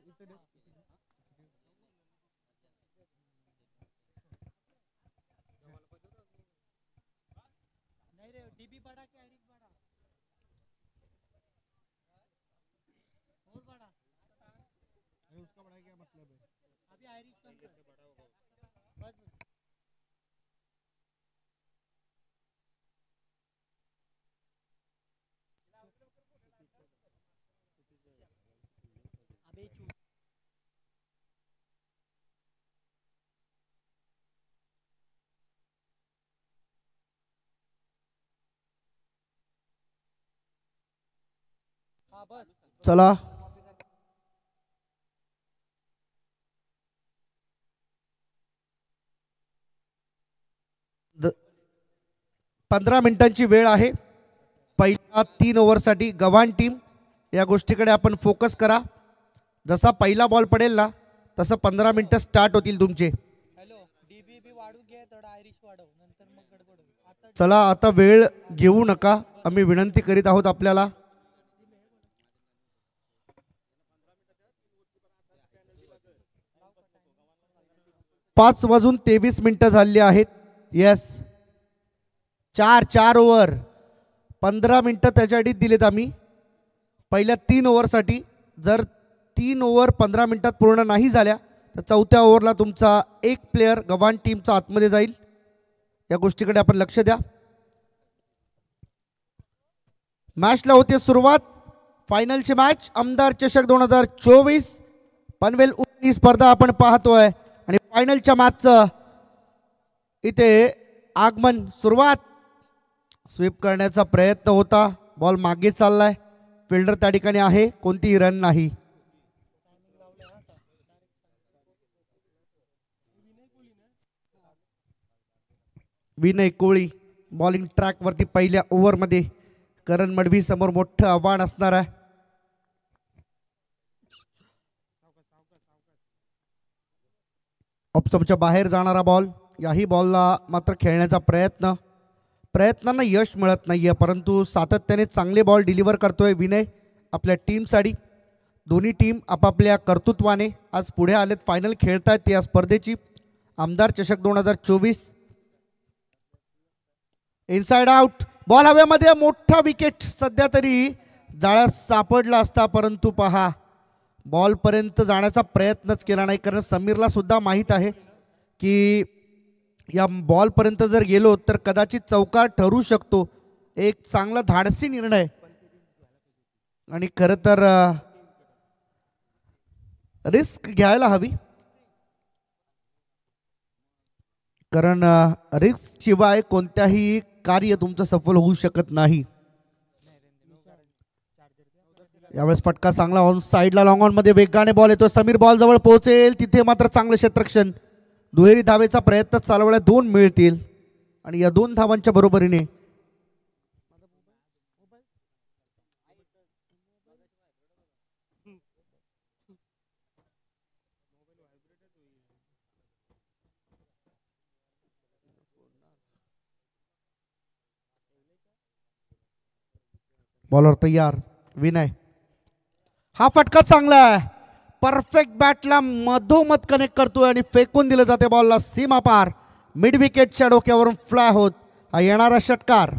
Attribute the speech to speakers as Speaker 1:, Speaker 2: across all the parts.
Speaker 1: नहीं रे डीबी बड़ा क्या आयरिश बड़ा और बड़ा अरे उसका बड़ा क्या मतलब है अभी आयरिश कम कर बस बस अबे चूत हाँ बस
Speaker 2: चला 15 मिनिटांची वेळ आहे पहिल्या 3 ओव्हरसाठी गव्हाण टीम या गोष्टीकडे आपण फोकस करा जसा पहिला बॉल पडेल ना तसं 15 मिनिटं स्टार्ट होतील तुमचे
Speaker 1: हॅलो डीबी बी वाढू घे थोडा आयरिश वाढव नंतर मग गडबड होईल आता
Speaker 2: चला आता वेळ घेऊ नका आम्ही विनंती करीत आहोत आपल्याला 5:23 झालेली आहेत येस 4 ओव्हर 15 मिनिटं त्याच्यासाठी दिलेत आम्ही पहिल्या 3 ओव्हरसाठी जर 3 ओव्हर 15 मिनिटात पूर्ण नाही झाल्या तर चौथ्या ओव्हरला तुमचा एक प्लेयर गव्हाण टीमचा आतमध्ये जाईल या गोष्टीकडे आपण लक्ष द्या मॅचला होते सुरुवात फायनलची मॅच आमदार चषक 2024 पनवेल ही स्पर्धा आपण पाहतोय आणि फायनलच्या मॅचचं इथे आगमन सुरुवात स्वीप करण्याचा प्रयत्न होता बॉल मागे चाललाय फिल्डर त्या ठिकाणी आहे कोणतीही रन नाही विनय कोळी बॉलिंग ट्रॅक वरती पहिल्या ओव्हरमध्ये करण मडवी समोर मोठं आव्हान असणार आहे ऑप्शनच्या बाहेर जाणारा बॉल याही बॉलला मात्र खेळण्याचा प्रयत्नांना यश मिळत नाहीये परंतु सातत्याने चांगले बॉल डिलिव्हर करतोय विनय आपल्या टीमसाठी दोन्ही टीम आपापल्या कर्तृत्वाने आज पुढे आलेत फायनल खेळतायत या स्पर्धेची आमदार चषक 2024 इनसाइड आउट बॉल हवेमध्ये मोठा विकेट सध्या तरी जाळ्यात सापडला असता परंतु पहा बॉल पर्यंत जाण्याचा प्रयत्नच केला नाही कारण समीरला सुद्धा माहित आहे की या बॉल पर्यंत जर गेलो तर कदाचित चौकार ठरू शकतो एक चांगला धाडसी निर्णय आणि खरं तर रिस्क घ्यायला हवी कारण रिस्क शिवाय कोणत्याही कार्य तुमचं सफल होऊ शकत नाही यावेळेस फटका चांगला ऑन साइडला लॉंग ऑन मध्ये वेगाने बॉल येतो समीर बॉल जवळ पोहोचेल तिथे मात्र चांगलं क्षेत्ररक्षण दुहेरी धावेचा प्रयत्न चालवला 2 मिळतील आणि या 2 धावांच्या बरोबरीने बॉलर तयार विनय हा फटका चांगला आहे परफेक्ट बॅटला मधोमध कनेक्ट करतोय आणि फेकून दिलं जाते बॉलला सीमा पार मिड विकेटच्या डोक्यावरून फ्लाय होत हा येणारा षटकार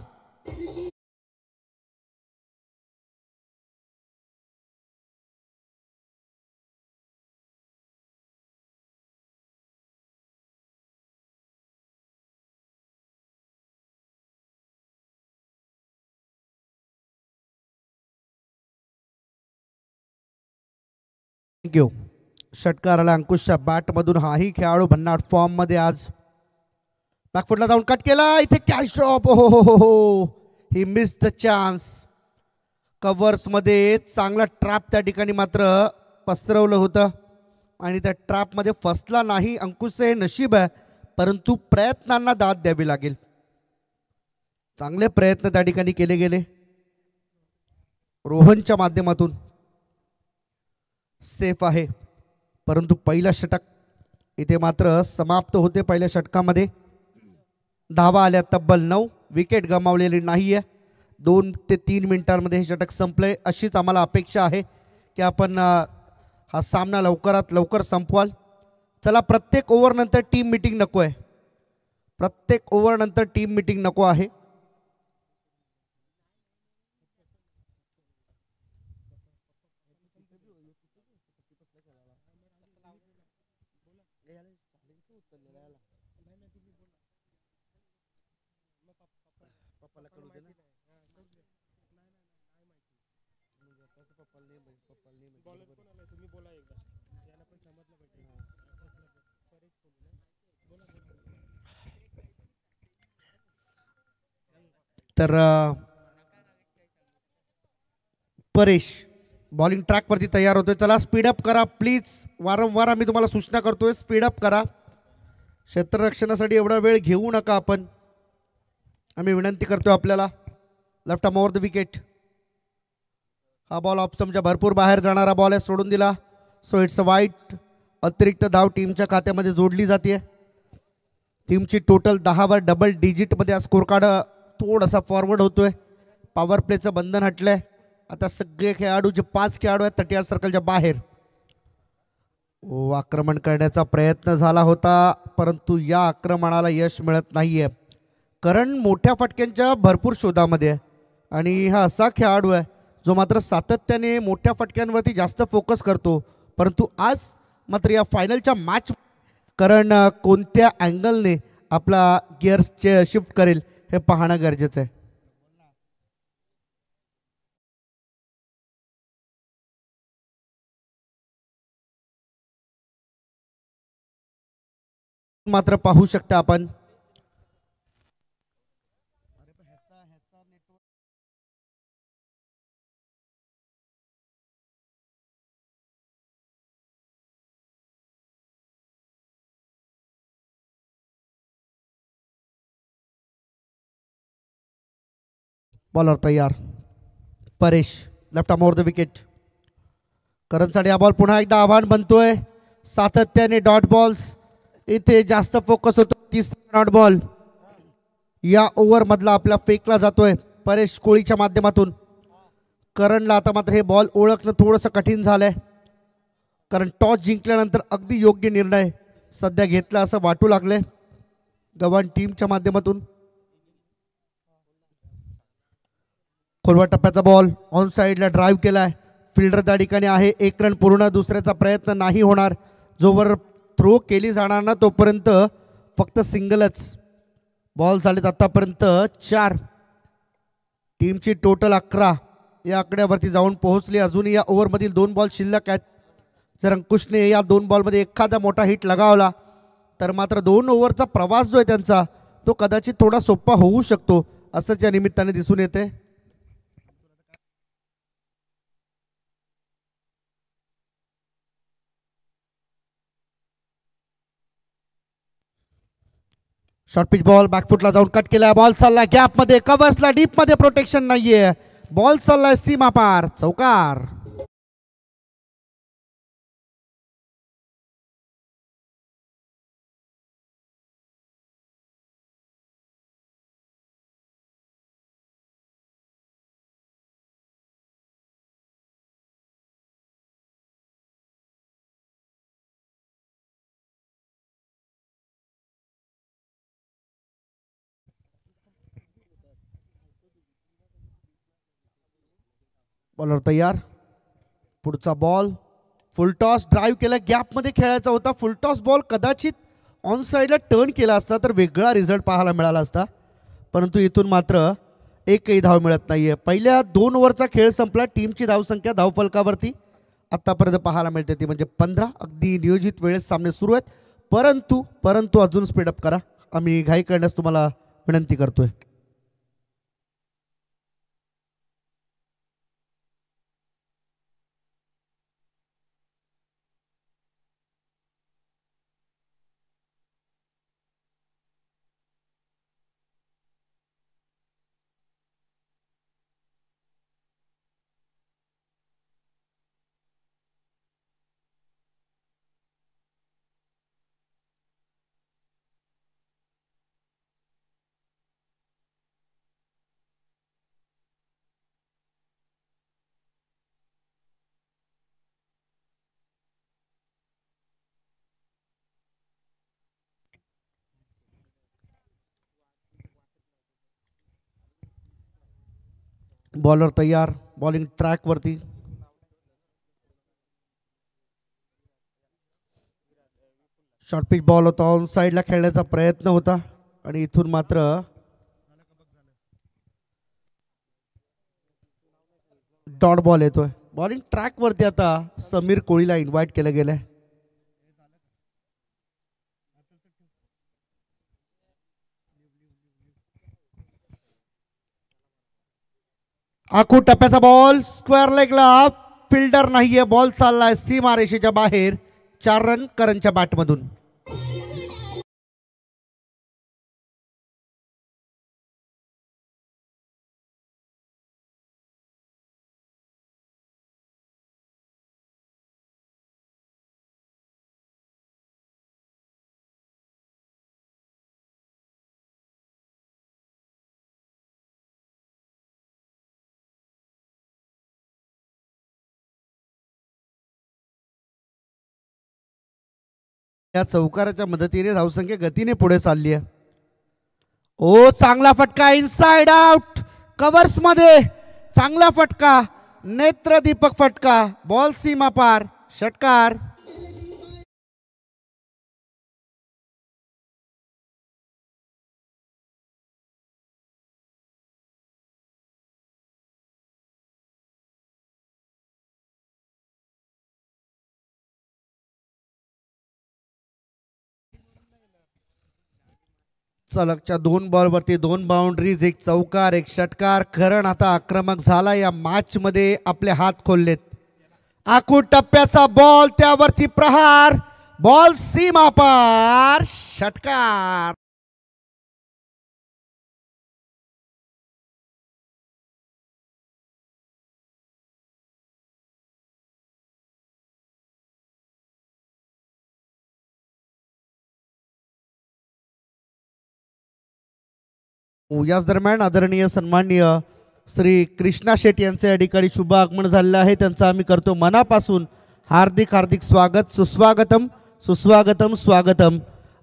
Speaker 2: थँक्यू षटकाराला अंकुशच्या बॅट मधून हाही खेळाडू भन्नाट फॉर्म मध्ये आज बॅकफुटला जाऊन कट केला इथे कॅच ड्रॉप हो ही मिस द चान्स कव्हर्स मध्ये चांगला ट्रॅप त्या ठिकाणी मात्र पसरवलं होतं आणि त्या ट्रॅप मध्ये फसला नाही अंकुशचं हे नशीब आहे परंतु प्रयत्नांना दाद द्यावी लागेल चांगले प्रयत्न त्या ठिकाणी केले गेले रोहनच्या माध्यमातून सेफ आहे परंतु पहिला षटक इथे मात्र समाप्त होते पहिल्या षटकामध्ये धावा आल्या तब्बल 9 विकेट गमावलेली नाहीये 2 ते 3 मिनिटांमध्ये हे षटक संपले अशीच आम्हाला अपेक्षा आहे की आपण हा सामना लवकरात लवकर संपवाल. चला, प्रत्येक ओव्हर नंतर टीम मीटिंग नको आहे. प्रत्येक ओव्हर नंतर टीम मीटिंग नको आहे. तर परेश बॉलिंग ट्रॅकवरती तयार होतोय. चला, स्पीडअप करा प्लीज. वारंवार आम्ही तुम्हाला सूचना करतोय, स्पीडअप करा. क्षेत्ररक्षणासाठी एवढा वेळ घेऊ नका आपण, आम्ही विनंती करतोय आपल्याला. Left arm over the wicket. हा बॉल ऑफ स्टंपच्या भरपूर बाहेर जाणारा बॉल आहे, सोडून दिला. सो इट्स अ वाईट. अतिरिक्त धाव टीमच्या खात्यामध्ये जोडली जाते. टीमची टोटल 10वर डबल डिजिटमध्ये स्कोर कार्ड थोडासा फॉरवर्ड होतोय. पॉवर प्लेचं बंधन हटलंय. आता सगळे खेळाडू, जे 5 खेळाडू आहेत 30 सर्कलच्या बाहेर. आक्रमण करण्याचा प्रयत्न झाला होता, परंतु या आक्रमणाला यश मिळत नाहीये. करण मोठ्या फटक्यांच्या भरपूर शोधामध्ये आहे आणि हा असा खेळाडू आहे जो मात्र सातत्याने मोठ्या फटक्यांवरती जास्त फोकस करतो. परंतु आज मात्र या फायनलच्या मॅच करण कोणत्या अँगलने आपला गिअर्सचे शिफ्ट करेल हे पाहणं गरजेचं आहे. मात्र पाहू शकता आपण बॉलर तयार. Paresh left arm over the wicket. करणसाठी हा बॉल पुन्हा एकदा आव्हान बनतोय. सातत्याने डॉट बॉल्स इथे जास्त फोकस होतो. 30 डॉट बॉल या ओव्हर मधला आपला फेकला जातोय परेश कोळीच्या माध्यमातून. करणला आता मात्र हे बॉल ओळखणं थोडंसं कठीण झालंय, कारण टॉस जिंकल्यानंतर अगदी योग्य निर्णय सध्या घेतला असं वाटू लागले गव्हाण टीमच्या माध्यमातून. खोलवा टप्प्याचा बॉल ऑन साईडला ड्राईव्ह केलाय. फिल्डर त्या ठिकाणी आहे. 1 रन पूर्ण. दुसऱ्याचा प्रयत्न नाही होणार. जोवर थ्रो केली जाणार ना तोपर्यंत फक्त सिंगलच. बॉल झालेत आतापर्यंत 4. टीमची टोटल 11 या आकड्यावरती जाऊन पोहोचली. अजूनही या ओव्हरमधील 2 बॉल शिल्लक आहेत. जर अंकुशने या 2 बॉलमध्ये एखादा मोठा हिट लगावला तर मात्र 2 ओव्हरचा प्रवास जो आहे त्यांचा तो कदाचित थोडा सोपा होऊ शकतो असंच या निमित्ताने दिसून येते. शॉर्ट पिच बॉल बॅकफुटला जाऊन कट केलाय. बॉल चाललाय गॅपमध्ये, कव्हर्सला डीपमध्ये प्रोटेक्शन नाहीये. बॉल चाललाय सीमा पार, चौकार. बॉलर तयार. पुढचा बॉल फुल टॉस ड्राईव्ह केला. गॅपमध्ये खेळायचा होता. फुल टॉस बॉल कदाचित ऑन साईडला टर्न केला असता तर वेगळा रिझल्ट पाहायला मिळाला असता, परंतु इथून मात्र एकही धाव मिळत नाहीये. पहिल्या 2 ओव्हरचा खेळ संपला. टीमची धावसंख्या धावफलकावरती आतापर्यंत पाहायला मिळते ती म्हणजे 15. अगदी नियोजित वेळेस सामने सुरू आहेत, परंतु परंतु अजून स्पीडअप करा. आम्ही घाई करण्यास तुम्हाला विनंती करतोय. बॉलर तयार, बॉलिंग ट्रॅक वरती. शॉर्ट पिच बॉल होता, ऑन साईडला खेळण्याचा प्रयत्न होता आणि इथून मात्र डॉट बॉल येतोय. बॉलिंग ट्रॅक वरती आता समीर कोळीला इन्व्हाइट केलं गेलंय. आखू टप्प्याचा बॉल स्क्वेअर लेगला, फिल्डर नाहीये, बॉल चाललाय सीमारेषेच्या बाहेर. 4 रन करणच्या बॅटमधून. या चौकाराच्या मदतीने धावसंख्या गतीने पुढे चालली आहे. ओ चांगला फटका, इनसाइड आउट, कव्हर्स मध्ये चांगला फटका, नेत्रदीपक फटका, बॉल सीमा पार, षटकार. सलगच्या 2 बॉलवरती 2 बाउंड्रीज, 1 चौकार, 1 षटकार. करण आता आक्रमक झाला, या मॅच मध्ये आपले हात खोललेत. आखू टप्प्याचा बॉल, त्यावरती प्रहार, बॉल सीमा पार, षटकार. याच दरम्यान आदरणीय सन्माननीय श्री कृष्णा शेट यांचे या ठिकाणी शुभ आगमन झालेलं आहे. त्यांचं आम्ही करतो मनापासून हार्दिक हार्दिक स्वागत, सुस्वागतम सुस्वागतम स्वागतम.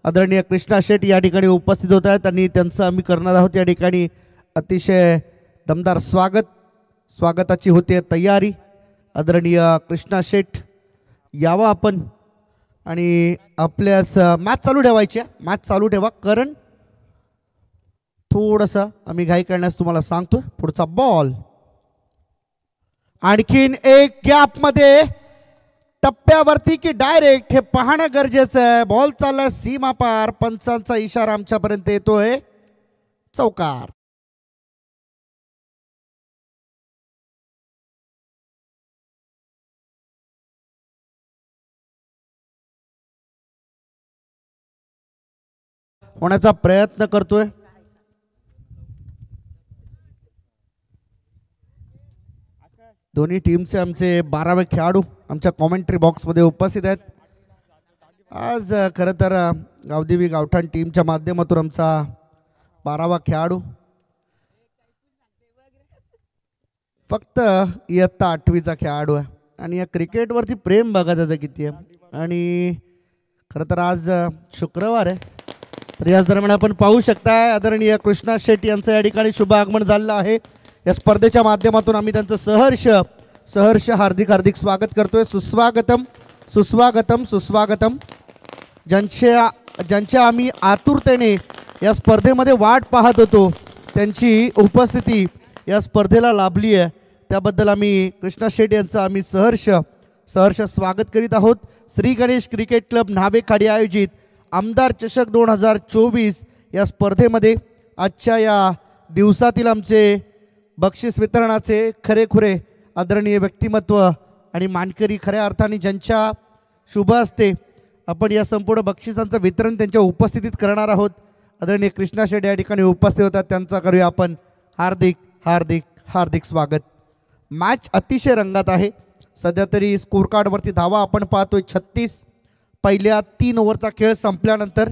Speaker 2: आदरणीय कृष्णा शेट या ठिकाणी उपस्थित होत आहेत आणि त्यांचं आम्ही करणार आहोत या ठिकाणी अतिशय दमदार स्वागत. स्वागताची होते तयारी. आदरणीय कृष्णा शेट यावा आपण आणि आपल्यास मॅच चालू ठेवायची आहे. मॅच चालू ठेवा. करण थोडंसं आम्ही घाई करण्यास तुम्हाला सांगतोय. पुढचा बॉल, आणखीन एक गॅप मध्ये, टप्प्यावरती की डायरेक्ट हे पाहणं गरजेचं आहे. बॉल चाललाय सीमा पार, पंचांचा इशारा आमच्यापर्यंत येतोय, चौकार. होण्याचा प्रयत्न करतोय. दोन्ही टीमचे आमचे 12वे खेळाडू आमच्या कॉमेंट्री बॉक्समध्ये उपस्थित आहेत. आज खरं तर गावदेवी गावठाण टीमच्या माध्यमातून आमचा 12वा खेळाडू फक्त इयत्ता 8वीचा खेळाडू आहे आणि या क्रिकेटवरती प्रेम बघा त्याचं किती आहे. आणि खरं तर आज शुक्रवार आहे, तर याच दरम्यान आपण पाहू शकताय आदरणीय कृष्णा शेट्टी यांचं या ठिकाणी शुभ आगमन झालेलं आहे. या स्पर्धेच्या माध्यमातून आम्ही त्यांचं सहर्ष हार्दिक हार्दिक स्वागत करतोय. सुस्वागतम सुस्वागतम सुस्वागतम. ज्यांच्या आम्ही आतुरतेने या स्पर्धेमध्ये वाट पाहत होतो त्यांची उपस्थिती या स्पर्धेला लाभली आहे, त्याबद्दल आम्ही कृष्णा शेट्टी यांचं आम्ही सहर्ष स्वागत करीत आहोत. श्री गणेश क्रिकेट क्लब न्हावेखाडी आयोजित आमदार चषक 2024 या स्पर्धेमध्ये आजच्या या दिवसातील आमचे बक्षीस वितरणाचे खरेखुरे आदरणीय व्यक्तिमत्व आणि मानकरी, खऱ्या अर्थाने ज्यांच्या शुभ हस्ते आपण या संपूर्ण बक्षिसांचं वितरण त्यांच्या उपस्थितीत करणार आहोत. आदरणीय कृष्णा शेट्टी या ठिकाणी उपस्थित होतात, त्यांचा करूया आपण हार्दिक हार्दिक हार्दिक स्वागत. मॅच अतिशय रंगात आहे. सध्या तरी स्कोर कार्डवरती धावा आपण पाहतोय 36. पहिल्या 3 ओव्हरचा खेळ संपल्यानंतर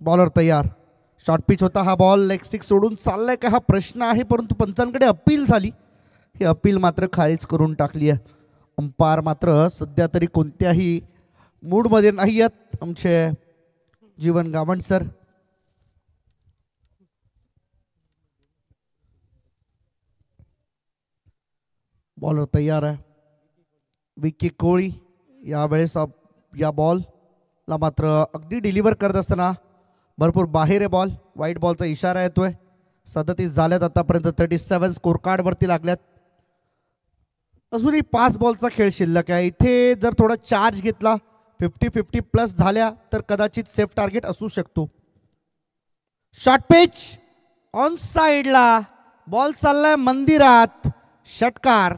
Speaker 2: बॉलर तयार. शॉर्ट पिच होता हा बॉल, लेग स्टिक सोडून चाललाय का हा प्रश्न आहे, परंतु पंचांकडे अपील झाली. ही अपील मात्र खारिज करून टाकली आहे. अंपायर मात्र सध्या तरी कोणत्याही मूडमध्ये नाही आहेत आमचे जीवन गावंड सर. बॉलर तयार आहे. विकी कोळी यावेळेस या बॉलला मात्र अगदी डिलिव्हर करत असताना भरपूर बाहेर आहे बॉल. वाईट बॉलचा इशारा येतोय. 37 झाल्यात आतापर्यंत. 37 स्कोर कार्ड वरती लागल्यात. अजूनही 5 बॉलचा खेळ शिल्लक आहे. इथे जर थोडा चार्ज घेतला 50-50 प्लस झाल्या तर कदाचित सेफ टार्गेट असू शकतो. शॉर्ट पिच ऑन साइडला बॉल चाललाय मंदिरात. षटकार.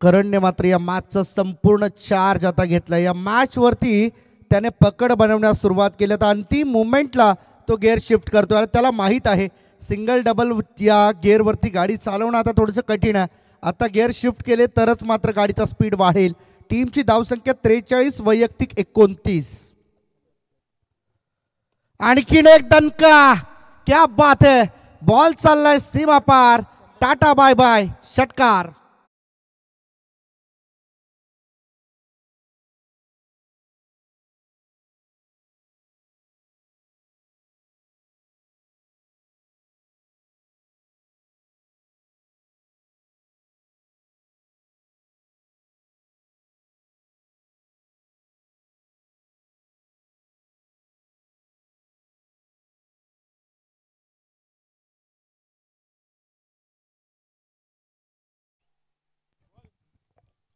Speaker 2: करणने मात्र या मॅचचा संपूर्ण चार्ज आता घेतला. या मॅच वरती त्याने पकड बनवण्यास सुरुवात केली. तर अंतिम मुवमेंटला तो गिअर शिफ्ट करतोय आणि त्याला माहीत आहे सिंगल डबल या गिअरवरती गाडी चालवणं आता थोडंसं कठीण आहे. आता गिअर शिफ्ट केले तरच मात्र गाडीचा स्पीड वाढेल. टीमची धावसंख्या 43 वैयक्तिक 29. आणखीन एक दणका. क्या बात है. बॉल चाललाय सीमा पार. Tata bye bye. षटकार.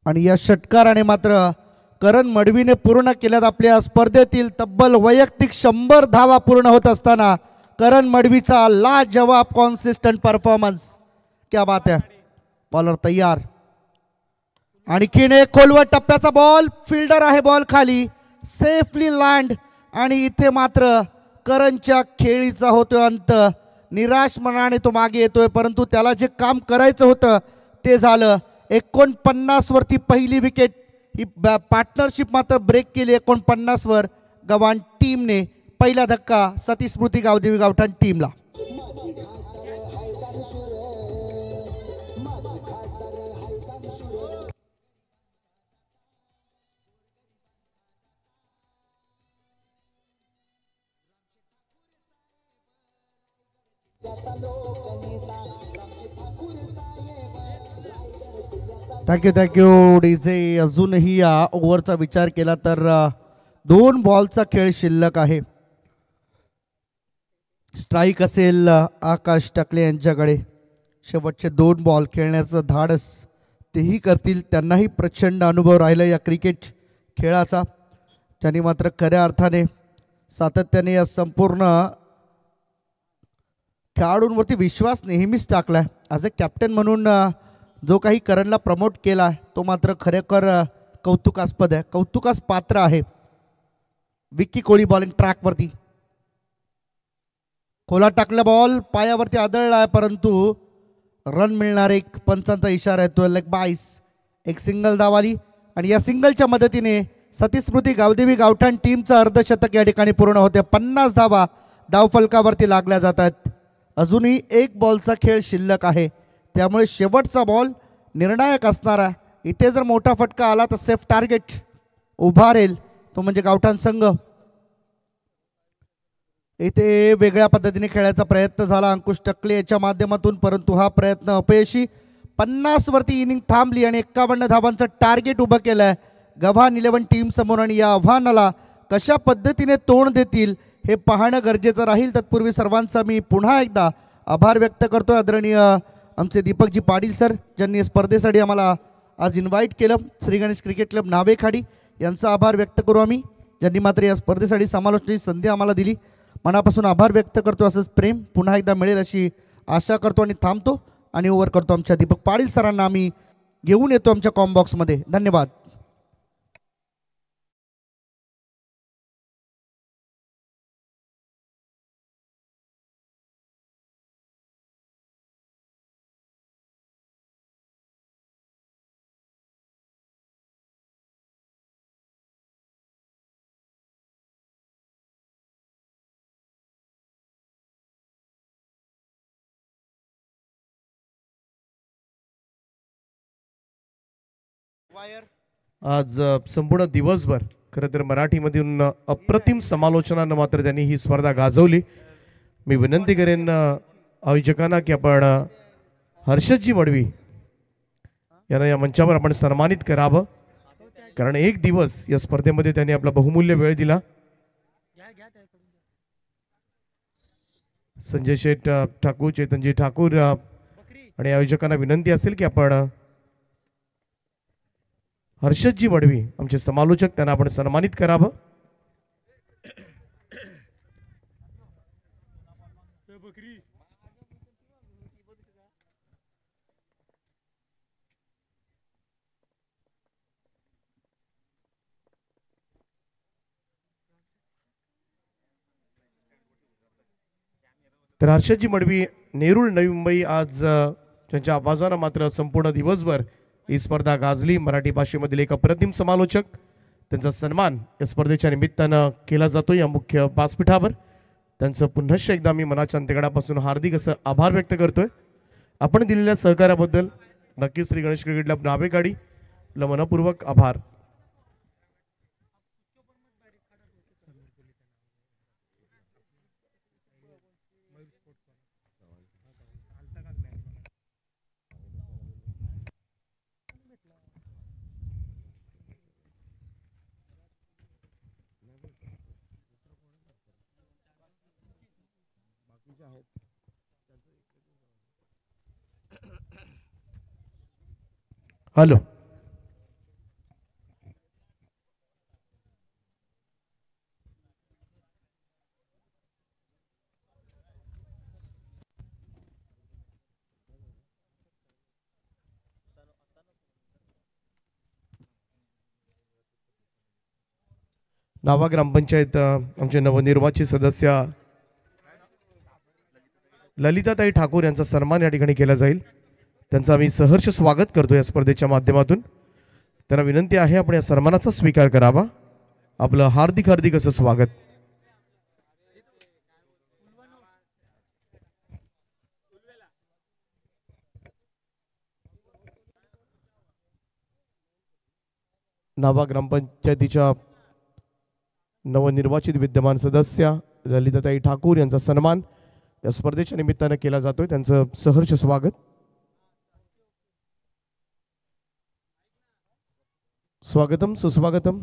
Speaker 2: आणि या षटकाराने मात्र करण मडवीने पूर्ण केल्यात आपल्या स्पर्धेतील तब्बल वैयक्तिक 100 धावा पूर्ण होत असताना करण मडवीचा लाजवाब कॉन्सिस्टंट परफॉर्मन्स. क्या बात आहे. बॉलर तयार. आणखीन एक खोलवर टप्प्याचा बॉल. फिल्डर आहे बॉल खाली. Safely land. आणि इथे मात्र करणच्या खेळीचा होतोय अंत. निराश मनाने तो मागे येतोय परंतु त्याला जे काम करायचं होतं ते झालं. 49 वरती पहिली विकेट. ही पार्टनरशिप मात्र ब्रेक केली 49 वर. गव्हाण टीमने पहिला धक्का सती स्मृती गावदेवी गावठाण टीमला. Thank you DJ. अजूनही या ओव्हरचा विचार केला तर 2 बॉलचा खेळ शिल्लक आहे. स्ट्राईक असेल आकाश टाकले यांच्याकडे. शेवटचे 2 बॉल खेळण्याचं धाडस तेही करतील. त्यांनाही प्रचंड अनुभव राहिला या क्रिकेट खेळाचा. त्यांनी मात्र खऱ्या अर्थाने सातत्याने या संपूर्ण खेळाडूंवरती विश्वास नेहमीच टाकलाय. ॲज अ कॅप्टन म्हणून जो काही करणला प्रमोट केला तो मात्र खरेखर कौतुकास्पद आहे. कौतुकास पात्र आहे. विक्की कोळी बॉलिंग ट्रॅकवरती. खोला टाकला बॉल पायावरती आदळला परंतु रन मिळणार. एक पंचांचा इशारा येतो. लेग बाईस. एक सिंगल धावाली आणि या सिंगलच्या मदतीने सतीस्मृती गावदेवी गावठाण टीमचं अर्धशतक या ठिकाणी पूर्ण होते. 50 धावा धावफलकावरती लागल्या जातात. अजूनही 1 बॉलचा खेळ शिल्लक आहे त्यामुळे शेवटचा बॉल निर्णायक असणार आहे. इथे जर मोठा फटका आला तर सेफ टार्गेट उभारेल तो म्हणजे गावठाण संघ. इथे वेगळ्या पद्धतीने खेळायचा प्रयत्न झाला अंकुश टकले याच्या माध्यमातून परंतु हा प्रयत्न अपयशी. 50 वरती इनिंग थांबली आणि 51 धावांचं टार्गेट उभं केलंय गव्हाण 11 टीम समोर. आणि या आव्हानाला कशा पद्धतीने तोंड देतील हे पाहणं गरजेचं राहील. तत्पूर्वी सर्वांचा मी पुन्हा एकदा आभार व्यक्त करतो. आदरणीय आमचे दीपकजी पाटील सर ज्यांनी स्पर्धेसाठी आम्हाला आज इन्व्हाइट केलं. श्री गणेश क्रिकेट क्लब नावेखाडी यांचा आभार व्यक्त करू आम्ही ज्यांनी मात्र या स्पर्धेसाठी समालोचनाची संधी आम्हाला दिली. मनापासून आभार व्यक्त करतो. असंच प्रेम पुन्हा एकदा मिळेल अशी आशा करतो आणि थांबतो आणि ओव्हर करतो आमच्या दीपक पाटील सरांना आम्ही घेऊन येतो आमच्या कॉम्बॉक्समध्ये. धन्यवाद.
Speaker 3: आज संपूर्ण दिवसभर खरं तर मराठीमधून अप्रतिम समालोचनानं मात्र त्यांनी ही स्पर्धा गाजवली. मी विनंती करेन आयोजकांना की आपण हर्षदजी मडवी यांना या मंचावर आपण सन्मानित करावं, कारण एक दिवस या स्पर्धेमध्ये त्यांनी आपला बहुमूल्य वेळ दिला. संजय शेठ ठाकूर, चेतनजी ठाकूर आणि आयोजकांना विनंती असेल की आपण हर्षदजी मडवी आमचे समालोचक त्यांना आपण सन्मानित करावं. तर हर्षदजी मडवी, नेरूळ, नवी मुंबई, आज त्यांच्या आवाजानं मात्र संपूर्ण दिवसभर ही स्पर्धा गाजली. मराठी भाषेमधील एक अप्रतिम समालोचक, त्यांचा सन्मान या स्पर्धेच्या निमित्तानं केला जातो या मुख्य व्यासपीठावर. त्यांचं पुन्हा एकदा मी मनाच्या अंतकडापासून हार्दिक असं आभार व्यक्त करतोय. आपण दिलेल्या सहकार्याबद्दल नक्कीच श्री गणेश क्रिकेट क्लब नावेगाडी आपलं मनपूर्वक आभार. हॅलो, नावा ग्रामपंचायत आमचे नवनिर्वाचित सदस्य ललिताताई ठाकूर यांचा सन्मान या ठिकाणी केला जाईल. त्यांचं आम्ही सहर्ष स्वागत करतो या स्पर्धेच्या माध्यमातून. त्यांना विनंती आहे आपण या सन्मानाचा स्वीकार करावा. आपलं हार्दिक हार्दिक असं स्वागत. नावा ग्रामपंचायतीच्या नवनिर्वाचित विद्यमान सदस्य ललिताताई ठाकूर यांचा सन्मान या स्पर्धेच्या निमित्तानं केला जातोय. त्यांचं सहर्ष स्वागत. स्वागतम, सुस्वागतम.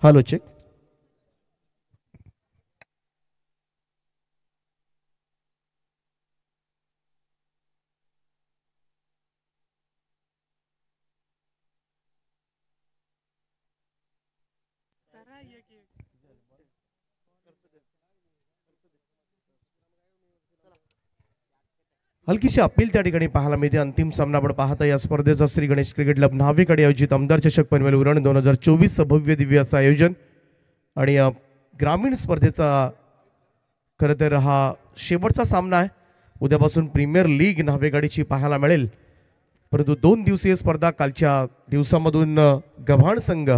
Speaker 3: Hello, check. हलकीशी अपील त्या ठिकाणी पाहायला मिळते. अंतिम सामना आपण पाहता या स्पर्धेचा श्री गणेश क्रिकेट क्लब न्हावेकडे आयोजित आमदार चषक पनवेल उरण 2024 भव्य दिव्य असं आयोजन. आणि ग्रामीण स्पर्धेचा खरं तर हा शेवटचा सामना आहे. उद्यापासून प्रीमियर लीग न्हावेगाडीची पाहायला मिळेल. परंतु 2 दिवसीय स्पर्धा कालच्या दिवसामधून गव्हाण संघ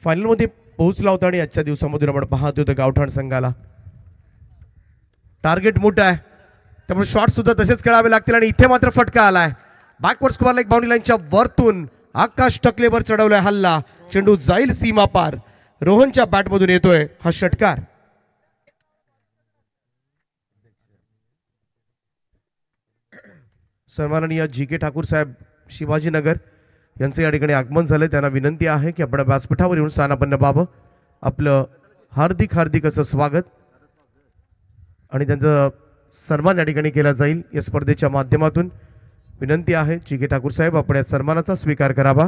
Speaker 3: फायनलमध्ये पोहोचला होता आणि आजच्या दिवसामधून आपण पाहत होतो गावठाण संघाला टार्गेट मोठं आहे, त्यामुळे शॉट सुद्धा तसेच खेळावे लागतील. आणि इथे मात्र फटका आलाय. बॅकवर्ड स्क्वेअर लेग बाउंड्री लाईनच्या वरतून आकाश टकलेवर चढवलाय हल्ला. चेंडू जाईल सीमा पार. रोहनच्या बॅटमधून येतोय हा षटकार. सन्माननीय जी.के. ठाकूर साहेब शिवाजीनगर यांचं या ठिकाणी आगमन झालंय. त्यांना विनंती आहे की आपण व्यासपीठावर येऊन स्थानापन्न व्हावं. आपलं हार्दिक हार्दिक असं स्वागत आणि त्यांचं सन्मान या ठिकाणी केला जाईल या स्पर्धेच्या माध्यमातून. विनंती आहे जी ठाकूर साहेब आपण या सन्मानाचा स्वीकार करावा.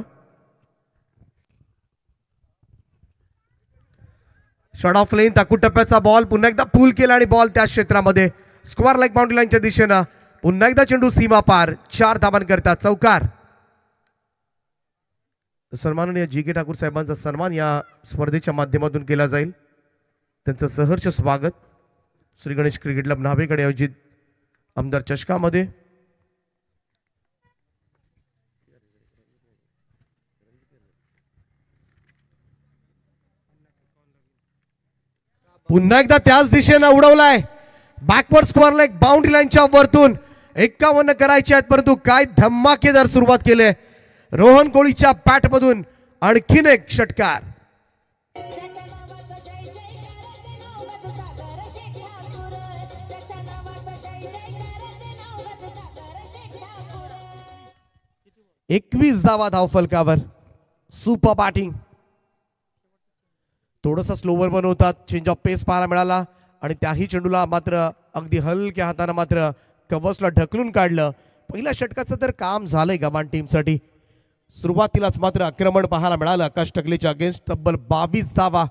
Speaker 3: शॉट ऑफ लेन ताकू टप्प्याचा बॉल पुन्हा एकदा पूल केला आणि बॉल त्या क्षेत्रामध्ये स्क्वेअर लेग बाउंड्री लाईनच्या दिशेनं पुन्हा एकदा चेंडू सीमा पार 4 धावांकरता चौकार. सन्माननीय जी के ठाकूर साहेबांचा सन्मान या स्पर्धेच्या माध्यमातून केला जाईल. त्यांचं सहर्ष स्वागत श्री गणेश क्रिकेट क्लब न्हावेकडे आयोजित आमदार चषकामध्ये. पुन्हा एकदा त्याच दिशेनं उडवलाय बॅकवर्ड स्क्वेअर लेग बाउंड्री लाईनच्या वरतून 51 करायचे आहेत परंतु काय धमाकेदार सुरुवात केली रोहन कोळीच्या बॅट मधून. आणखीन एक षटकार. एकवीस धावा धावफलकावर. Super batting. थोडंसं स्लोवर बनवतात. चेंज ऑफ पेस पाहायला मिळाला आणि त्याही चेंडूला मात्र अगदी हलक्या हाताने मात्र कव्हर्सला ढकलून काढलं. पहिल्या षटकाचं तर काम झालंय गमान टीमसाठी. सुरुवातीलाच मात्र आक्रमण पाहायला मिळालं. आकाश टकलेच्या अगेन्स्ट तब्बल 22 धावा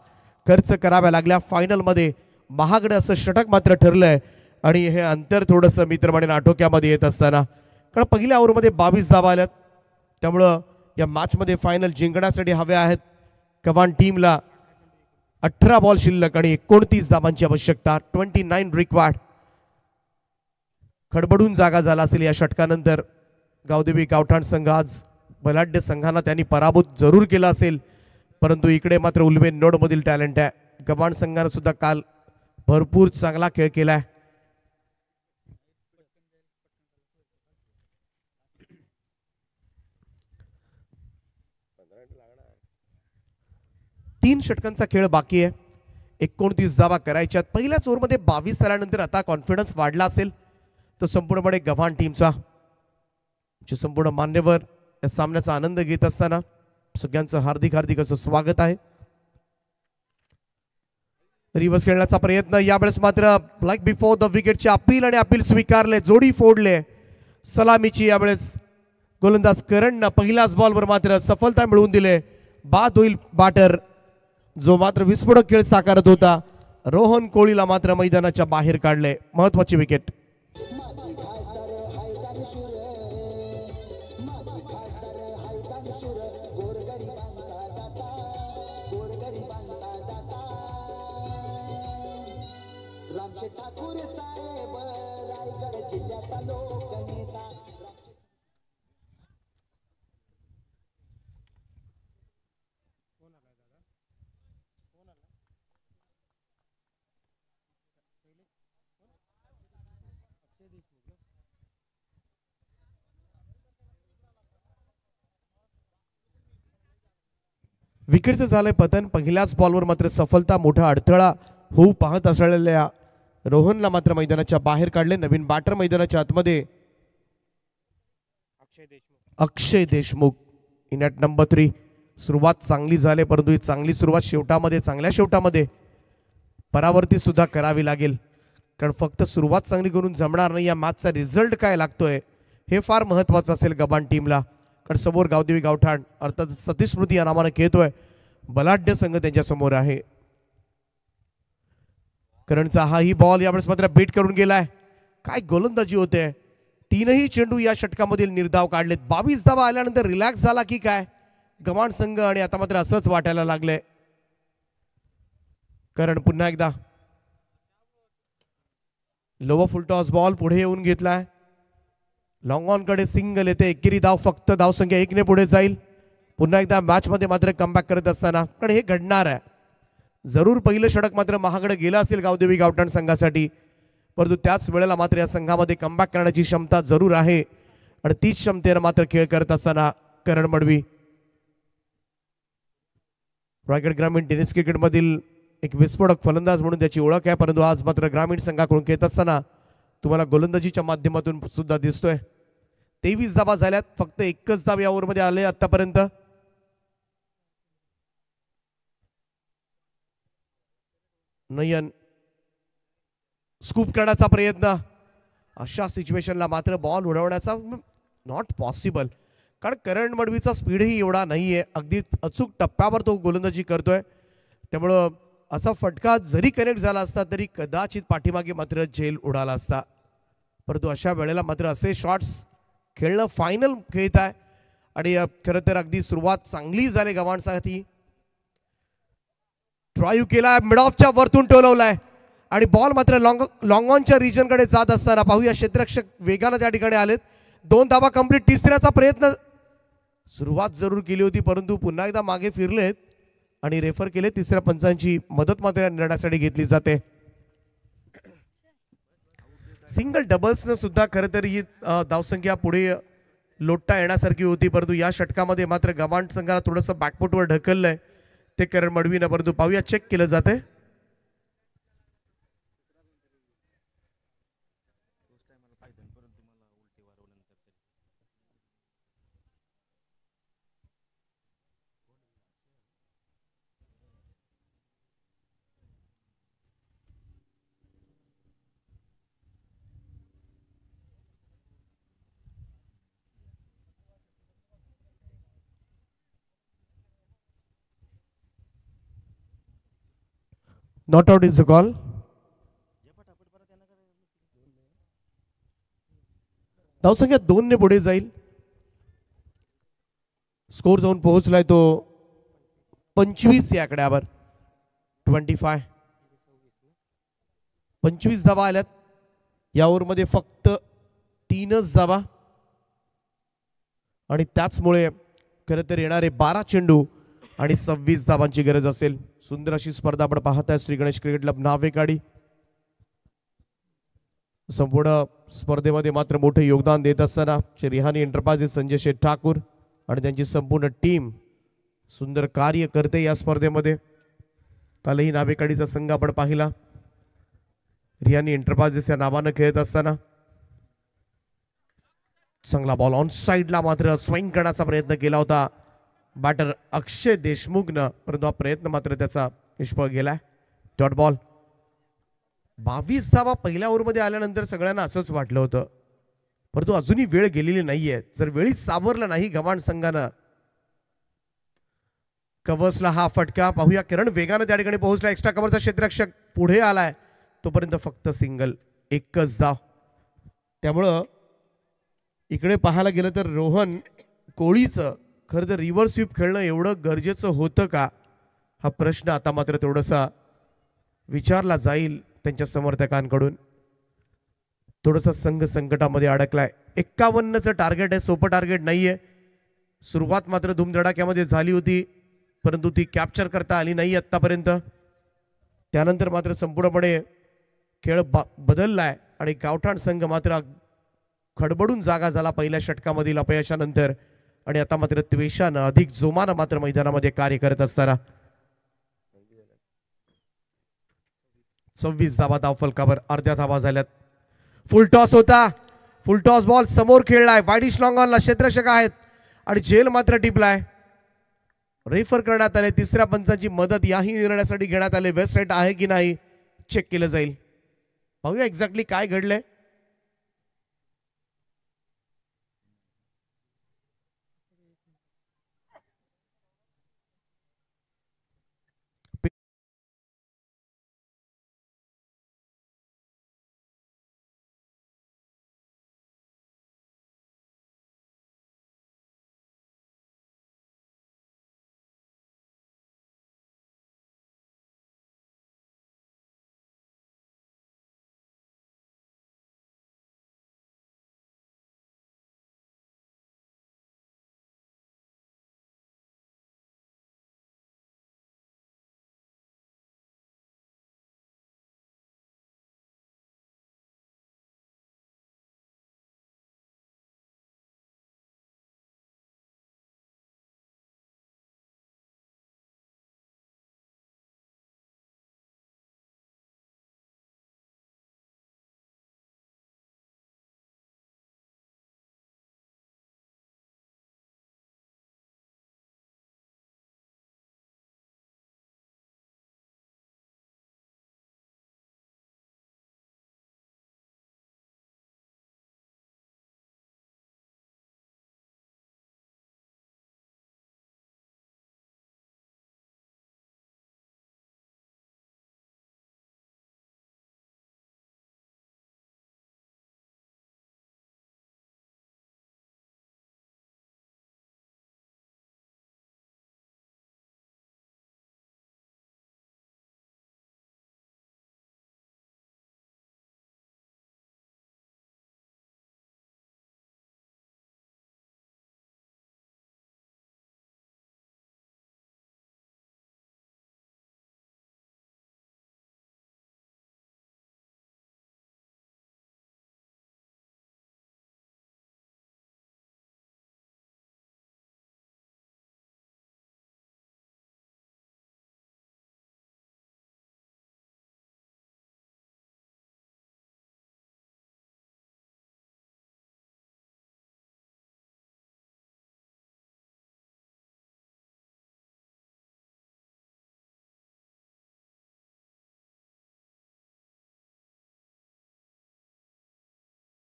Speaker 3: खर्च कराव्या लागल्या. फायनलमध्ये महागडं असं षटक मात्र ठरलंय आणि हे अंतर थोडंसं मित्रमंडळी आटोक्यामध्ये येत असताना कारण पहिल्या ओव्हरमध्ये 22 धावा आल्यात त्यामुळं या मॅचमध्ये फायनल जिंकण्यासाठी हव्या आहेत कमान टीमला 18 बॉल शिल्लक आणि 29 धावांची आवश्यकता. 29 रिक्वायर्ड. खडबडून जागा झाला असेल या षटकानंतर. गावदेवी गावठाण संघ आज बलाढ्य संघांना त्यांनी पराभूत जरूर केला असेल परंतु इकडे मात्र उल्वेन नोड मधील टॅलेंट आहे. गव्हाण संघाने सुद्धा काल भरपूर चांगला खेळ केलाय. तीन षटकांचा खेळ बाकी आहे. 29 धावा करायच्यात. पहिल्याच ओव्हरमध्ये 22 झाल्यानंतर आता कॉन्फिडन्स वाढला असेल तो संपूर्णपणे गव्हाण टीमचा. जे संपूर्ण मान्यवर या सामन्याचा आनंद घेत असताना सगळ्यांचं हार्दिक हार्दिक असं स्वागत आहे. रिव्हर्स खेळण्याचा प्रयत्न यावेळेस मात्र लाईक बिफोर द विकेटचे अपील आणि अपील स्वीकारले. जोडी फोडले सलामीची. यावेळेस गोलंदाज करणनं पहिल्याच बॉलवर मात्र सफलता मिळवून दिले. बाद होईल बॅटर जो मात्र विस्फोटक खेळ साकारत होता. रोहन कोळीला मात्र मैदानाच्या बाहेर काढले. महत्वाची विकेट. विकेटचं झालंय पतन. पहिल्याच बॉलवर मात्र सफलता. मोठा अडथळा होऊ पाहत असलेल्या रोहनला मात्र मैदानाच्या बाहेर काढले. नवीन बॅटर मैदानाच्या आतमध्ये अक्षय देशमुख इन ॲट नंबर 3. सुरुवात चांगली झाली परंतु ही चांगली सुरुवात शेवटामध्ये चांगल्या शेवटामध्ये परावर्ती सुद्धा करावी लागेल कारण फक्त सुरुवात चांगली करून जमणार नाही. या मॅचचा रिझल्ट काय लागतोय हे फार महत्वाचं असेल गव्हाण टीमला कारण समोर गावदेवी गावठाण अर्थात सतीश स्मृती या नावाने खेळतोय. बलाढ्य संघ त्यांच्या समोर आहे. करणचा हाही बॉल यावेळेस मात्र बीट करून गेलाय. काय गोलंदाजी होते. तीनही चेंडू या षटकामधील निर्धाव काढलेत. 22 धावा आल्यानंतर रिलॅक्स झाला की काय गव्हाण संघ आणि आता मात्र असंच वाटायला लागलंय. करण पुन्हा एकदा लोवर फुल टॉस बॉल पुढे येऊन घेतलाय. लॉंग ऑन कडे सिंगल येते. एकेरी धाव फक्त धावसंख्या 1 ने पुढे जाईल. पुन्हा एकदा मॅच मध्ये मात्र कमबॅक करत असताना कारण हे घडणार आहे. जरूर पहिलं षटक मात्र महागडे गेलं असेल गावदेवी गावठाण संघासाठी परंतु त्याच वेळेला मात्र या संघामध्ये कमबॅक करण्याची क्षमता जरूर आहे आणि तीच क्षमतेने मात्र खेळ करत असताना करण मडवी रायगड ग्रामीण टेनिस क्रिकेट मधील एक विस्फोटक फलंदाज म्हणून त्याची ओळख आहे परंतु आज मात्र ग्रामीण संघाकडून खेळत असताना तुम्हाला गोलंदाजीच्या माध्यमातून सुद्धा दिसतोय. 23 धावा झाल्यात. फक्त एकच धाव या ओव्हरमध्ये आले आतापर्यंत. नयन स्कूप करण्याचा प्रयत्न. अशा सिच्युएशनला मात्र बॉल उडवण्याचा नॉट पॉसिबल, कारण करण मडवीचा स्पीडही एवढा नाही आहे, अगदी अचूक टप्प्यावर तो गोलंदाजी करतोय. त्यामुळं असा फटका जरी कनेक्ट झाला असता तरी कदाचित पाठीमागे मात्र झेल उडाला असता. परंतु अशा वेळेला मात्र असे शॉट्स खेळणं फायनल खेळत आहे. आणि खरं तर अगदी सुरुवात चांगली झाली गव्हाणसाठी. ट्रायू केला, मिड ऑफच्या वरतून टोलवलाय आणि बॉल मात्र लॉंग ऑनच्या रिजनकडे जात असताना पाहूया क्षेत्ररक्षक वेगानं त्या ठिकाणी आलेत. 2 धावा कंप्लीट. तिसऱ्याचा प्रयत्न सुरुवात जरूर केली होती परंतु पुन्हा एकदा मागे फिरलेत आणि रेफर केले. तिसऱ्या पंचांची मदत मात्र निर्णयासाठी घेतली जाते. सिंगल डबल्सनं सुद्धा खरं तर ही धावसंख्या पुढे लोटता येण्यासारखी होती परंतु या षटकामध्ये मात्र गव्हाण संघाला थोडंसं बॅकफुटवर ढकललंय ते करण मडवीनं. परंतु पाहूया चेक केलं जाते. Not out is the call. धावसंख्या 2 ने पुढे जाईल. स्कोर जाऊन पोहोचलाय तो 25 या आकड्यावर. 25 धावा आल्यात या ओव्हरमध्ये, फक्त 3च धावा आणि त्याचमुळे खरं तर येणारे 12 चेंडू आणि 26 धावांची गरज असेल. सुंदर अशी स्पर्धा आपण पाहताय श्री गणेश क्रिकेट क्लब नावेकाडी. संपूर्ण स्पर्धेमध्ये मात्र मोठे योगदान देत असताना रिहानी एंटरप्राइजेस, संजय शेठ ठाकूर आणि त्यांची संपूर्ण टीम सुंदर कार्य करते या स्पर्धेमध्ये. कालही नावेकाडीचा संघ आपण पाहिला रिहानी एंटरप्राइजेस या नावानं खेळत असताना. चांगला बॉल ऑन साइडला मात्र स्विंग करण्याचा प्रयत्न केला होता बॅटर अक्षय देशमुखनं परंतु हा प्रयत्न मात्र त्याचा निष्फळ गेलाय. Dot ball. 22 धावा पहिल्या ओव्हरमध्ये आल्यानंतर सगळ्यांना असंच वाटलं होतं परंतु अजूनही वेळ गेलेली नाहीये. जर वेळी सावरलं नाही गव्हाण संघानं कव्हर्सला हा फटका. पाहूया किरण वेगानं त्या ठिकाणी पोहोचला. एक्स्ट्रा कव्हरचा क्षेत्ररक्षक पुढे आलाय तोपर्यंत फक्त सिंगल, एकच धाव. त्यामुळं इकडे पाहायला गेलं तर रोहन कोळीचं खरं तर रिव्हर्स स्वीप खेळणं एवढं गरजेचं होतं का हा प्रश्न आता मात्र थोडासा विचारला जाईल त्यांच्या समर्थकांकडून. थोडंसं संघ संकटामध्ये अडकलाय. 51चं टार्गेट आहे, सोपं टार्गेट नाहीये. सुरुवात मात्र धुमधडाक्यामध्ये झाली होती परंतु ती कॅप्चर करता आली नाही आतापर्यंत. त्यानंतर मात्र संपूर्णपणे खेळ बदललाय आणि गावठाण संघ मात्र खडबडून जागा झाला पहिल्या षटकामधील अपयशानंतर आणि आता मात्र त्वेषानं अधिक जोमानं मात्र मैदानामध्ये कार्य करत असताना 26 धावा धाव फलकावर. अर्ध्या धावा झाल्यात. फुल टॉस होता, फुल टॉस बॉल समोर खेळलाय. वाईडिश लॉंग ऑनला क्षेत्ररक्षक आहेत आणि झेल मात्र टिपलाय. रेफर करण्यात आले. तिसऱ्या पंचांची मदत याही निर्णयासाठी घेण्यात आले. वेस्ट साईड आहे की नाही चेक केलं जाईल. पाहूया एक्झॅक्टली काय घडलंय.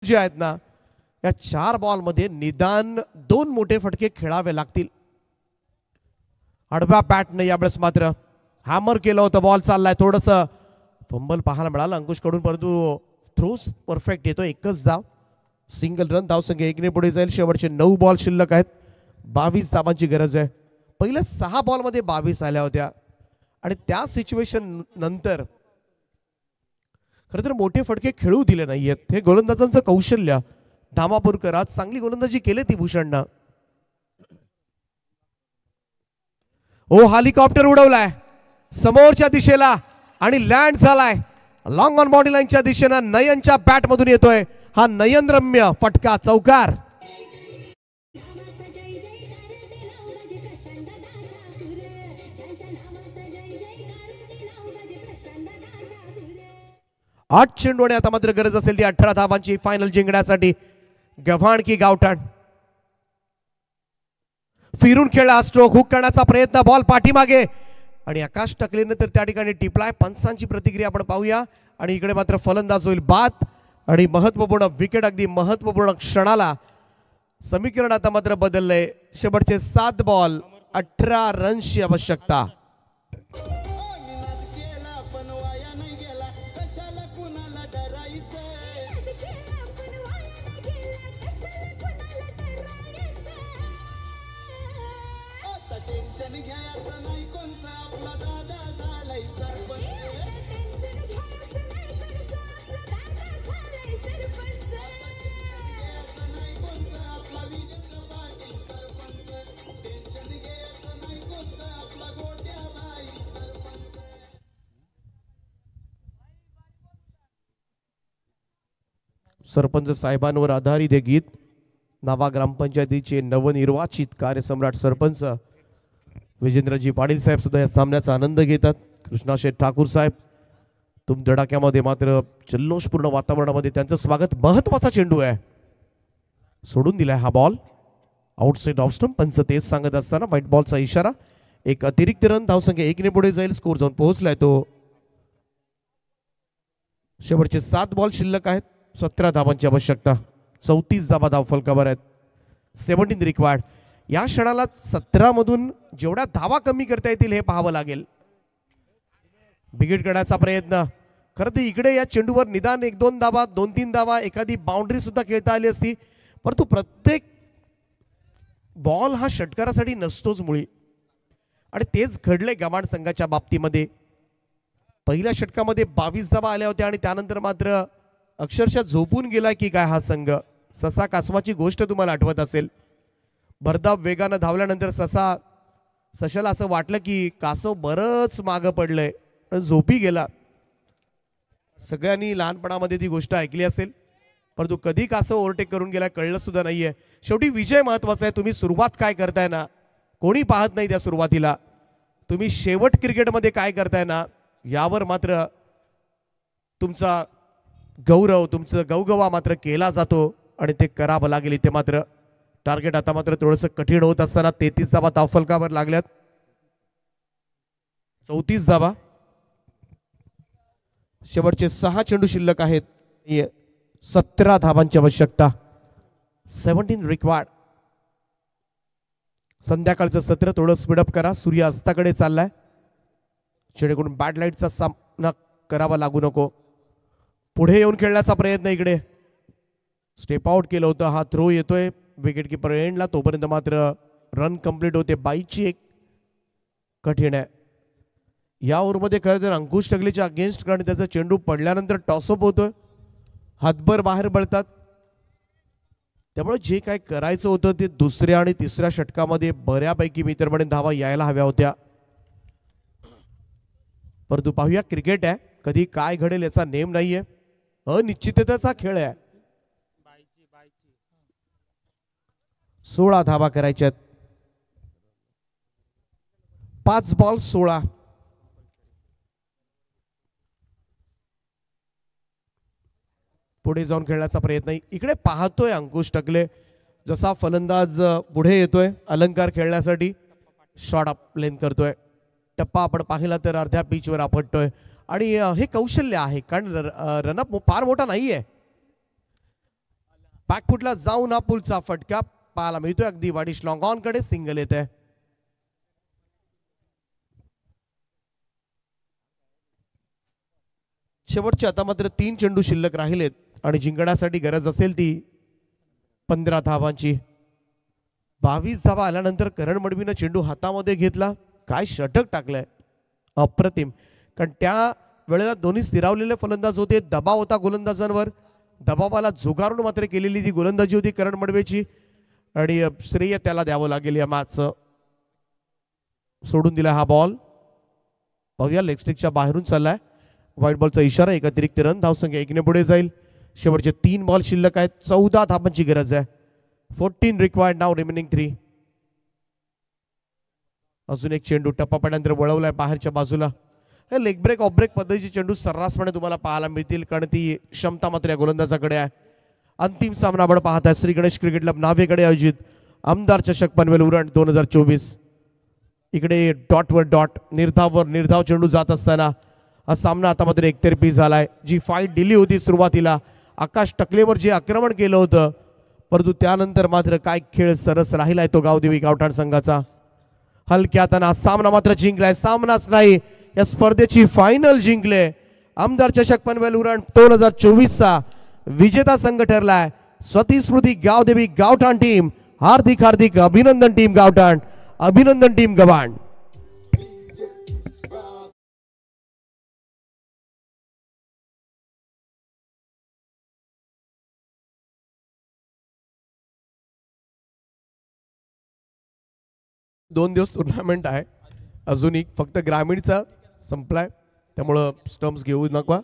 Speaker 3: जे आहेत ना या 4 बॉलमध्ये निदान 2 मोठे फटके खेळावे लागतील. आडव्या बॅटने यावेळेस मात्र हॅमर केलं होतं. बॉल चाललाय, थोडंसं फंबल पाहायला मिळालं अंकुशकडून, परंतु थ्रोस परफेक्ट येतो. एकच धाव, सिंगल रन. धावसंख्या 1 ने पुढे जाईल. शेवटचे 9 बॉल शिल्लक आहेत. 22 धावांची गरज आहे. पहिल्या 6 बॉलमध्ये 22 आल्या होत्या आणि त्या सिच्युएशन नंतर खरं तर मोठे फटके खेळू दिले नाहीयेत. हे गोलंदाजांचं कौशल्य. धामापूरकर आज चांगली गोलंदाजी केली ती भूषणनं. ओ हेलिकॉप्टर उडवलाय समोरच्या दिशेला आणि लँड झालाय लॉंग ऑन बॉडी लाईनच्या दिशेनं. नयनच्या बॅट मधून येतोय हा नयनरम्य फटका, चौकार. आठ चेंडू आणि आता मात्र गरज असेल ती 18 धावांची फायनल जिंकण्यासाठी. गव्हाण की गावठाण. फिरून खेळला स्ट्रोक, हुक करण्याचा प्रयत्न, बॉल पाठीमागे आणि आकाश टकलेनं तर त्या ठिकाणी टिपलाय. पंचांची प्रतिक्रिया आपण पाहूया आणि इकडे मात्र फलंदाज होईल बाद आणि महत्वपूर्ण विकेट, अगदी महत्वपूर्ण क्षणाला समीकरण आता मात्र बदललंय. शेवटचे 7 बॉल 18 रन्सची आवश्यकता. सरपंच साहेबांवर आधारित हे गीत. नावा ग्रामपंचायतीचे नवनिर्वाचित कार्यसम्राट सरपंच विजेंद्रजी पाटील साहेब सुद्धा या सामन्याचा आनंद घेतात. कृष्णाशेठ ठाकूर साहेब तुम धडाक्यामध्ये मात्र जल्लोषपूर्ण वातावरणामध्ये त्यांचं स्वागत. महत्वाचा चेंडू आहे, सोडून दिलाय हा बॉल. Outside off stump. पंच तेच सांगत असताना व्हाईट बॉलचा इशारा. एक अतिरिक्त रन. धावसंख्या 1 ने पुढे जाईल. स्कोर जाऊन पोहोचलाय तो. शेवटचे 7 बॉल शिल्लक आहेत. 17 धावांची आवश्यकता. 34 धावा धाव फलकावर आहेत. 17 रिक्वायर्ड. या क्षणाला 17 मधून जेवढ्या धावा कमी करता येतील हे पाहावं लागेल. बिगिट करण्याचा प्रयत्न. खरं तर इकडे या चेंडूवर निदान 1-2 धावा, 2-3 धावा, एखादी बाउंड्री सुद्धा खेळता आली असती, परंतु प्रत्येक बॉल हा षटकारासाठी नसतोच मुळी आणि तेच घडले गव्हाण संघाच्या बाबतीमध्ये. पहिल्या षटकामध्ये 22 धावा आल्या होत्या आणि त्यानंतर मात्र अक्षरशः झोपून गेला की काय हा संघ. ससा कासवाची गोष्ट तुम्हाला आठवत असेल. भरधाव वेगानं धावल्यानंतर सशाला असं वाटलं की कासव बरंच मागं पडलंय, झोपी गेला. सगळ्यांनी लहानपणामध्ये ती गोष्ट ऐकली असेल, परंतु कधी कासव ओव्हरटेक करून गेला कळलं सुद्धा नाहीये. शेवटी विजय महत्वाचा आहे. तुम्ही सुरुवात काय करताय ना, कोणी पाहत नाही त्या सुरुवातीला. तुम्ही शेवट क्रिकेटमध्ये काय करताय ना यावर मात्र तुमचा गौरव, तुमचं गवगवा मात्र केला जातो आणि ते करावं लागेल. इथे मात्र टार्गेट आता मात्र थोडंसं कठीण होत असताना 33 धावा धावफलकावर लागल्यात. 34 धावा. शेवटचे 6 चेंडू शिल्लक आहेत. 17 धावांची आवश्यकता. 17 रिक्वायर्ड. संध्याकाळचं सत्र थोडं स्पीडअप करा. सूर्य अस्ताकडे चाललाय, जेणेकरून बॅड लाईटचा सामना करावा लागू नको. पुढे येऊन खेळण्याचा प्रयत्न. इकडे स्टेप आउट केलं होतं. हा थ्रो येतोय विकेट किपर एंडला. तोपर्यंत मात्र रन कंप्लीट होते. 22ची एक कठीण आहे या ओव्हरमध्ये. खरं तर अंकुश टकलेच्या अगेन्स्ट कारण त्याचा चेंडू पडल्यानंतर टॉसअप होतोय, हातभर बाहेर पडतात. त्यामुळे जे काय करायचं होतं ते दुसऱ्या आणि तिसऱ्या षटकामध्ये बऱ्यापैकी मी तर म्हणेन धावा यायला हव्या होत्या. परंतु पाहूया, क्रिकेट आहे, कधी काय घडेल याचा नेम नाहीये. अनिश्चिततेचा खेळ आहे. 16 धावा करायच्यात. 5 बॉल 16. पुढे जाऊन खेळण्याचा प्रयत्न. इकडे पाहतोय अंकुश टकले जसा फलंदाज पुढे येतोय अलंकार खेळण्यासाठी, शॉट अप लेन करतोय. टप्पा आपण पाहिला तर अर्ध्या पिचवर आपटतोय आणि हे कौशल्य आहे, कारण रनअप फार मोठा नाहीये. बॅकफुटला जाऊन हा पुलचा फटका पाहायला मिळतोय. अगदी वाडिश लॉंग ऑन कडे सिंगल येत आहे. शेवटचे आता मात्र 3 चेंडू शिल्लक राहिलेत आणि जिंकण्यासाठी गरज असेल ती 15 धावांची. 22 धावा आल्यानंतर करण मडवीनं चेंडू हातामध्ये घेतला. काय षटक टाकलंय, अप्रतिम. कारण त्या वेळेला दोन्ही स्थिरावलेले फलंदाज होते, दबाव होता गोलंदाजांवर, दबावाला झुगारून मात्र केलेली ती गोलंदाजी होती करण मडवेची आणि श्रेय त्याला द्यावं लागेल या मॅचचं. सोडून दिला हा बॉल. पाहूया लेग स्टिकच्या बाहेरून चाललाय. व्हाईट बॉलचा इशारा, एक अतिरिक्त रन. धावसंख्या 1 ने पुढे जाईल. शेवटचे 3 बॉल शिल्लक आहेत. 14 धावांची गरज आहे. 14 रिक्वायर्ड, नाव रिमेनिंग 3. अजून एक चेंडू टप्पा पडल्यानंतर वळवलाय बाहेरच्या बाजूला. हे लेग ब्रेक ऑफ ब्रेक पद्धतीचे चेंडू सर्रासपणे तुम्हाला पाहायला मिळतील, कारण ती क्षमता मात्र या गोलंदाजाकडे आहे. अंतिम सामना आपण पाहत आहे श्री गणेश क्रिकेट क्लब नावेकडे आयोजित आमदार चषक पनवेल उरण 2024. इकडे डॉटवर डॉट, निर्धाववर निर्धाव चेंडू जात असताना हा सामना आता मात्र एकतर्फी झालाय. जी फाईट दिली होती सुरुवातीला, आकाश टकलेवर जे आक्रमण केलं होतं, परंतु त्यानंतर मात्र काय खेळ सरस राहिलाय तो गावदेवी गावठाण संघाचा. हलक्या हाताने सामना मात्र जिंकलाय. सामनाच नाही, या स्पर्धेची फायनल जिंकले. आमदार चषक पनवेल उरण 2024चा विजेता संघ ठरलाय स्वती स्मृती गावदेवी गावठाण टीम. हार्दिक हार्दिक अभिनंदन टीम गावठाण, अभिनंदन टीम गव्हाण. दोन दिवस टुर्नामेंट आहे अजूनही, फक्त ग्रामीणचा संपलाय, त्यामुळं स्टम्प्स घेऊ नका.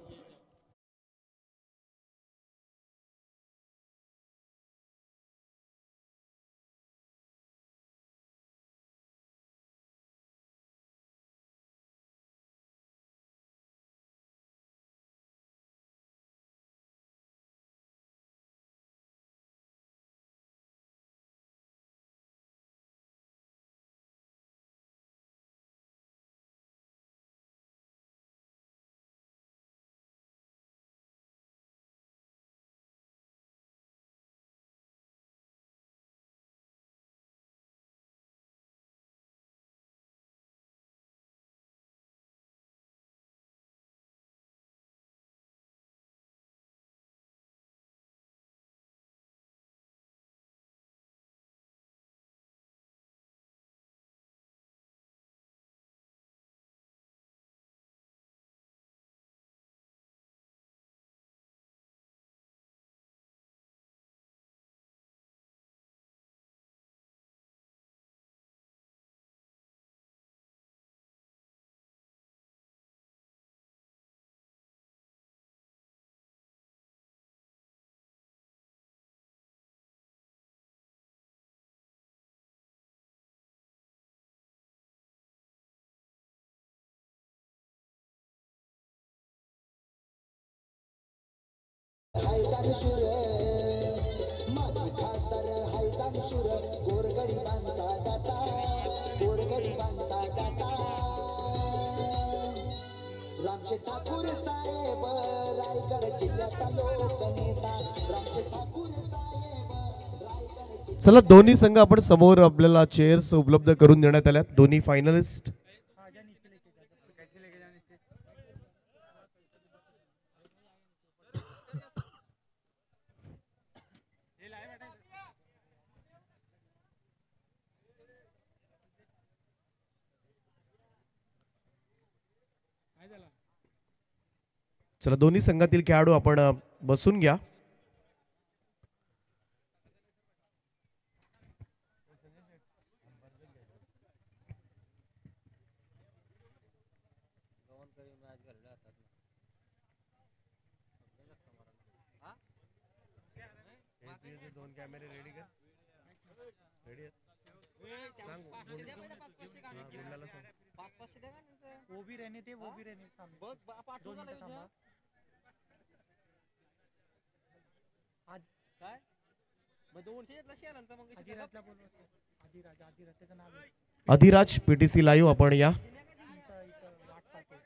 Speaker 3: चला, दोन्ही संघ आपण समोर आपल्याला चेअर्स उपलब्ध करून देण्यात आल्या. दोन्ही फायनलिस्ट चला, दोन्ही संघातील खेळाडू आपण बसून घ्या. दोन कॅमेरे रेडी कर. रेडी सांग गुंडाला सांग.
Speaker 1: वो भी रहने थे, वो भी रहने सामने. दो मिनिटं थांबा. आज काय मग 200 लशी आला मग अधिराजला बोलवा. अधिराज त्याचं नाव आहे.
Speaker 3: अधिराज PTC लाईव्ह आपण या.
Speaker 1: तुमचा इथं वाट पाहतो.